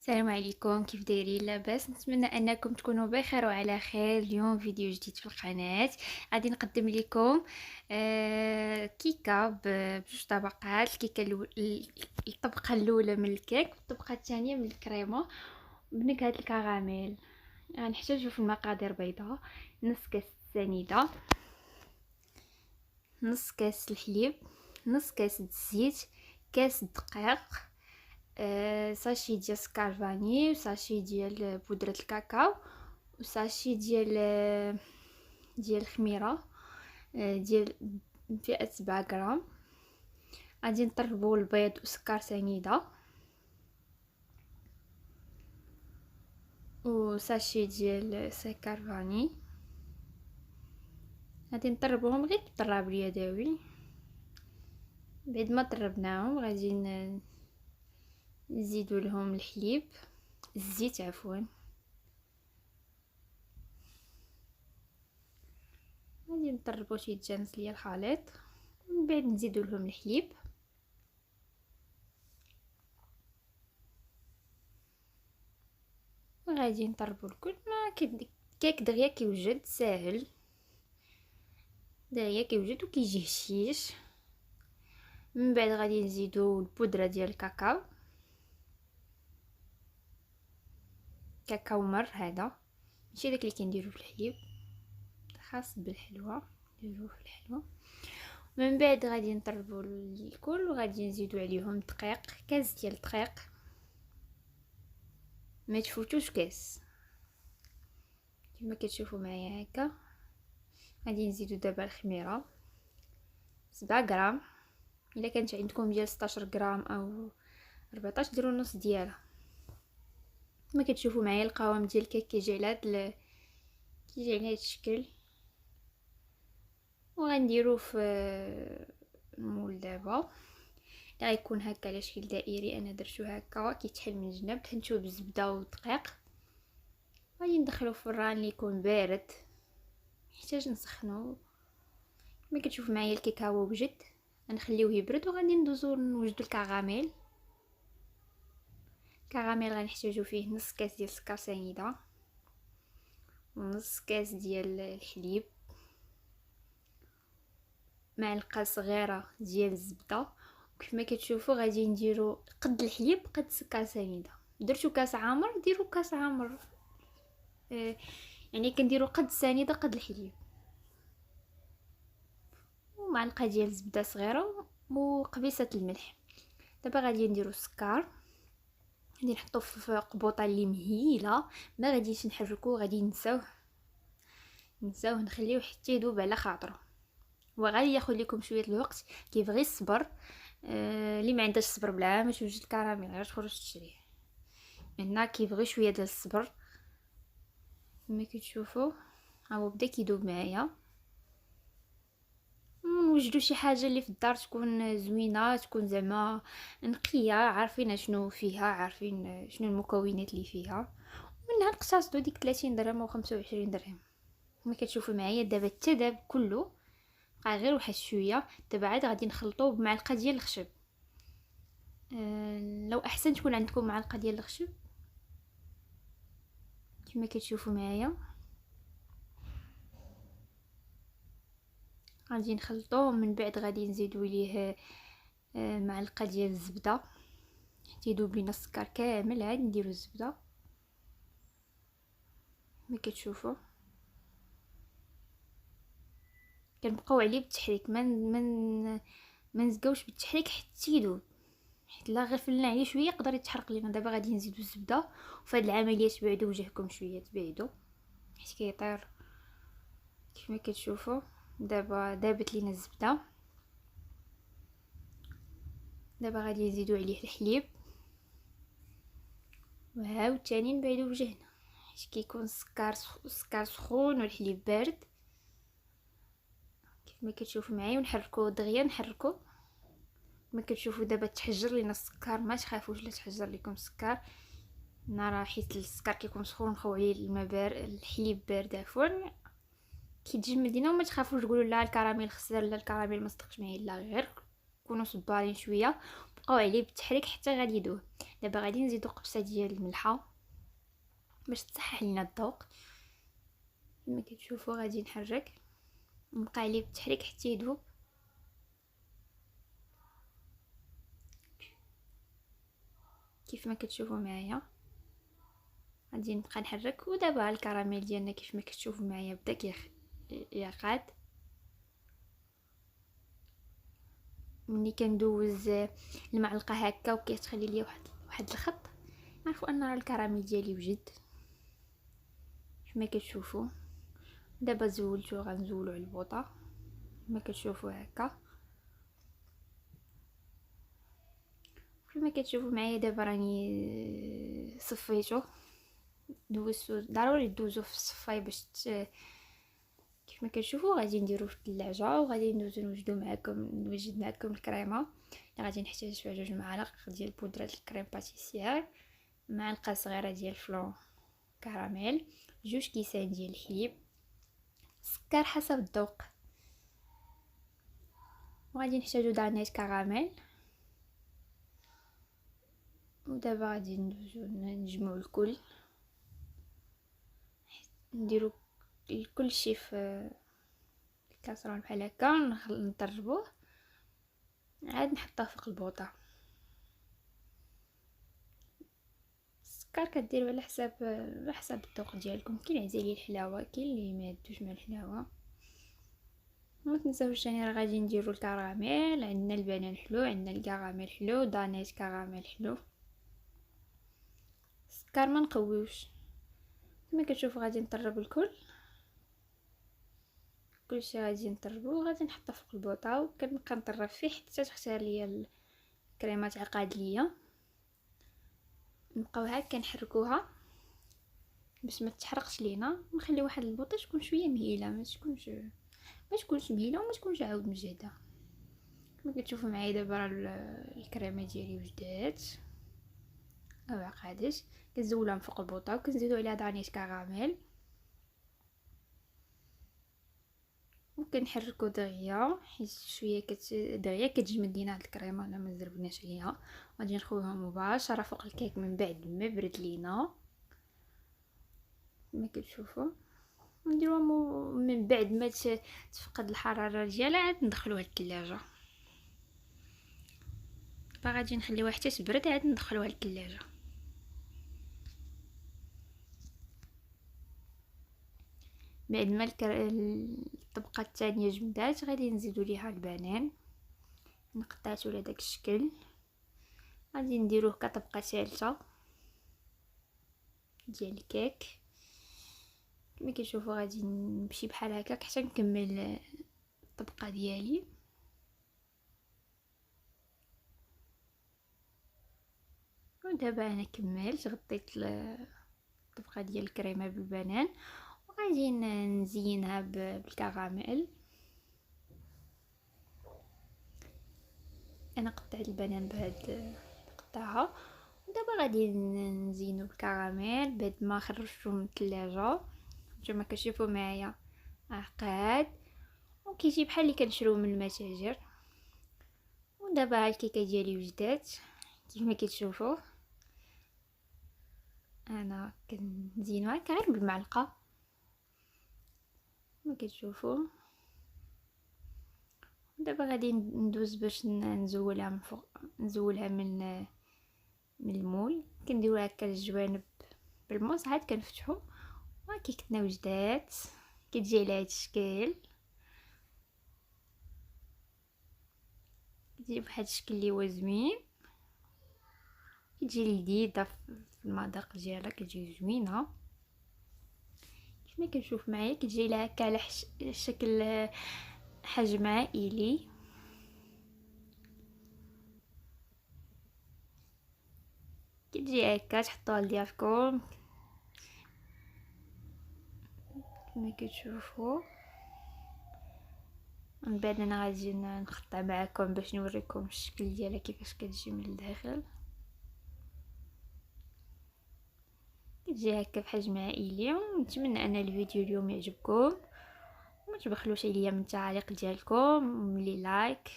السلام عليكم، كيف دايرين؟ لاباس؟ نتمنى انكم تكونوا بخير وعلى خير. اليوم فيديو جديد في القناه. غادي نقدم لكم كيكه بجوج طبقات. الطبقه الاولى من الكيك والطبقه الثانيه من الكريمه بنكهه الكراميل. غنحتاجو في المقادير بيضه، نص كاس سنيده، نص كاس الحليب، نص كاس الزيت، كاس دقيق، ساشي ديال سكر فاني، وساشي ديال بودرة الكاكاو، وساشي ديال الخميرة ديال فئة 7 غرام. غادي نطربوا البيض وسكر سنيده، وساشي ديال سكر فاني. غادي نطربوهم غير بالطراب اليدوي. بعد ما طربناهم غادي نزيدوا لهم الحليب، الزيت عفوا. غادي نطربوا شي تجانس ليا الخليط، من بعد نزيدوا لهم الحليب، وغادي نطربوا الكل. ما كيك دغيا كيوجد ساهل، دغيا كيوجد وكيجي هشيش. من بعد غادي نزيدوا البودره ديال الكاكاو، كاكاو مر هذا، ماشي داك اللي كنديروا في الحليب، خاص بالحلوه نديروه في الحلوه. من بعد غادي نطربوا الكل، وغادي نزيدوا عليهم دقيق، كاس ديال الدقيق، ما تفوتوش كاس كما كتشوفوا معايا هكا. غادي نزيدوا دابا الخميره 7 غرام، الا كانت عندكم ديال 16 غرام او 14 ديروا نص ديالها. كما كتشوفوا معايا القوام ديال الكيك كيجي على هذا الشكل. وغنديروه في المول دابا اللي غيكون هكا على شكل دائري. انا درتو هكا كيتحل من الجناب، دهنتوه بالزبده والدقيق. غادي ندخلو في الفران اللي يكون بارد، محتاج نسخنو. كما كتشوفوا معايا الكيك ها هو وجد. غنخليوه يبرد وغادي ندوزو نوجدو الكراميل. غنحتاجو فيه نص كاس ديال السكر سنيده، ونص كاس ديال الحليب، معلقه صغيره ديال الزبده. وكما كتشوفوا غادي نديرو قد الحليب قد السكر سنيده. درتو كاس عامر ديروا كاس عامر، يعني كنديروا قد السنيده قد الحليب، ومعلقه ديال الزبده صغيره وقبيصه الملح. دابا غادي نديرو السكر، غادي نحطوه في قبوطه اللي مهيله، ما غاديش نحركوه، غادي نساوه نخليوه حتى يذوب على خاطره. وغادي ياخذ لكم شويه الوقت، كيبغي الصبر. اللي ما عندهاش الصبر بلا ما توجد الكراميل، غير تخرج تشريه. هنا كيبغي شويه ديال الصبر. كما كتشوفوا ها هو بدا كيذوب معايا. نوجدوا شي حاجه اللي في الدار تكون زوينه، تكون زعما نقيه، عارفين شنو فيها، عارفين شنو المكونات اللي فيها. ومنها نقتصدوا ديك 30 درهم او 25 درهم. كما كتشوفوا معايا دابا حتى داب كله، بقى غير واحد شويه. دابا عاد غادي نخلطوه بمعلقه ديال الخشب. لو احسن تكون عندكم معلقه ديال الخشب. كما كتشوفوا معايا غادي نخلطوه. من بعد غادي نزيدوا ليه معلقه ديال الزبده حتى يذوب لينا السكر كامل. عاد نديروا الزبده كما كتشوفوا. كنبقاو عليه بالتحريك، ما نزقاوش بالتحريك حتى يذوب، حيت لا غفلنا عليه شويه يقدر يتحرق لينا. دابا غادي نزيدوا الزبده، وفي هذه العمليه تبعدوا وجهكم شويه، تبعدوا حيت كيطير. كما كتشوفوا دابا دابت لينا الزبده. دابا غادي نزيدوا عليه الحليب، وعاوتاني نبعدوا وجهنا حيت كيكون السكر سخون والحليب بارد. كما كتشوفوا معايا ونحركوه دغيا، نحركو. كما كتشوفوا دابا تحجر لينا السكر، ما تخافوش لا تحجر لكم السكر. راه حيت السكر كيكون سخون نخوي عليه الماء بارد، الحليب بارد عفوا، كيتجمد لينا. وما تخافوش تقولوا لا الكراميل خسر، لا الكراميل ما صدقش معايا، لا غير كونوا صبارين شويه، بقاو عليه بالتحريك حتى غادي يذوب. دابا غادي نزيدو قبصه ديال الملحه باش تصحح لينا الذوق. كما كتشوفوا غادي نحرك، نبقى عليه بالتحريك حتى يذوب. كيف ما كتشوفوا معايا غادي نبقى نحرك. ودابا الكراميل ديالنا كيف ما كتشوفوا معايا بدا يقاد. ملي كندوز المعلقه هكا وكتخلي ليا واحد الخط، نعرفوا ان الكراميل ديالي وجد كيف ما كتشوفوا. دابا زولتو، غنزولو على البوطه كما كتشوفوا هكا. كما كتشوفوا معايا دابا راني صفيتو، دوزتو. ضروري دوزو في الصفاي باش كيف ما كتشوفوا. غادي نديرو في الثلاجه وغادي ندوزو نوجد معكم الكريمه اللي غادي نحتاج فيها 2 معالق ديال بودره الكريم باتيسير، معلقه صغيره ديال فلون كراميل، 2 كيسان ديال الحليب، السكر حسب الذوق، وغادي نحتاجو دانيت كراميل. ودابا غادي ندوزو نجمعو الكل، نديرو كل شيء في الكاسرون بحال هكا، نطربوه عاد نحطوه فوق البوطه. السكر كديروا على حسب الذوق ديالكم. كاين عزالي الحلاوه، كاين اللي ما يدوش مع الحلاوه. ما تنساوش ثاني راه غادي نديروا الكراميل، عندنا البنان حلو، عندنا الكراميل حلو، دانيت كراميل حلو. السكر ما نقويوش. كما كتشوفوا غادي نطرب الكل، كلشي غادي نطربو وغادي نحطو فوق البوطه، وكنبقى نطرب فيه حتى تختار ليا الكريمه تعقاد ليا. نبقاو هكا نحركوها باش ما تحرقش لينا. نخلي واحد البوطه تكون شويه مهيله، ما تكونش مهيله وما تكونش عاود مجهده. كما كتشوفوا معايا دابا الكريمه ديالي وجدات او عقادات. كنزولها من فوق البوطه وكنزيدو عليها دانيت كراميل وكنحركو دغيا، حيت شويه دغيا كتجمد لينا هاد الكريمه الا ما زربناش عليها. غادي نخويوها مباشره فوق الكيك من بعد ما برد لينا كما كتشوفوا. نديروها من بعد ما تفقد الحراره ديالها عاد ندخلوها للثلاجه. فغادي نخليوها حتى تبرد عاد ندخلوها للثلاجه. بعد ما الطبقه الثانيه جمدات غادي نزيدو ليها البنان، نقطعته على داك الشكل. غادي نديروه كطبقه ثالثه ديال الكيك. كما كتشوفوا غادي نمشي بحال هكا حتى نكمل الطبقه ديالي. ودابا انا كملت، غطيت الطبقه ديال الكريمه بالبنان وغادي نزينها بالكراميل. انا قطعت البنان بهاد القطعه. ودابا غادي نزينو بالكراميل بعد ما خرجته من الثلاجه. كما كتشوفوا معايا عقاد وكيجي بحال اللي كنشروه من المتاجر. ودابا الكيكه ديالي وجدات كيف ما كتشوفوا. انا كنزينوها غير بالمعلقه كما كتشوفوا. دابا غادي ندوز باش نزولها من فوق، نزولها من المول. كنديرو هكا الجوانب بالموس عاد كنفتحو وكيكتنا وجدات. كتجي على هاد الشكل، كتجي بواحد الشكل اللي هو زوين، كتجي لذيذه في المذاق ديالها، كتجي زوينه كيف ما كنشوف معايا. كتجي لها هكا على شكل حجم عائلي. كتجي هكا تحطوها لديالكم كما كتشوفوا. من بعد انا غادي نقطع معكم باش نوريكم الشكل ديالها كيفاش كتجي من الداخل. كتجي هكا بحجم عائلي. ونتمنى ان الفيديو اليوم يعجبكم، وما تبخلوش عليا من التعليق ديالكم وملي لايك.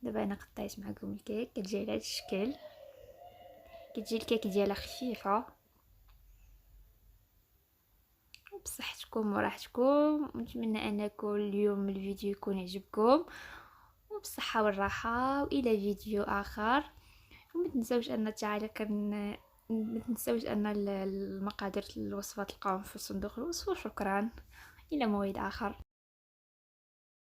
دابا انا قطعت معكم الكيك كتجي على هذا الشكل. كتجي الكيك ديالها خفيفه وبصحتكم وراحتكم. نتمنى انكم اليوم الفيديو يكون يعجبكم وبالصحه والراحه، والى فيديو اخر. وما تنسوش ان التعليق ما تنسوش ان المقادير الوصفه تلقاهم في صندوق الوصف. وشكرا، الى موعد اخر.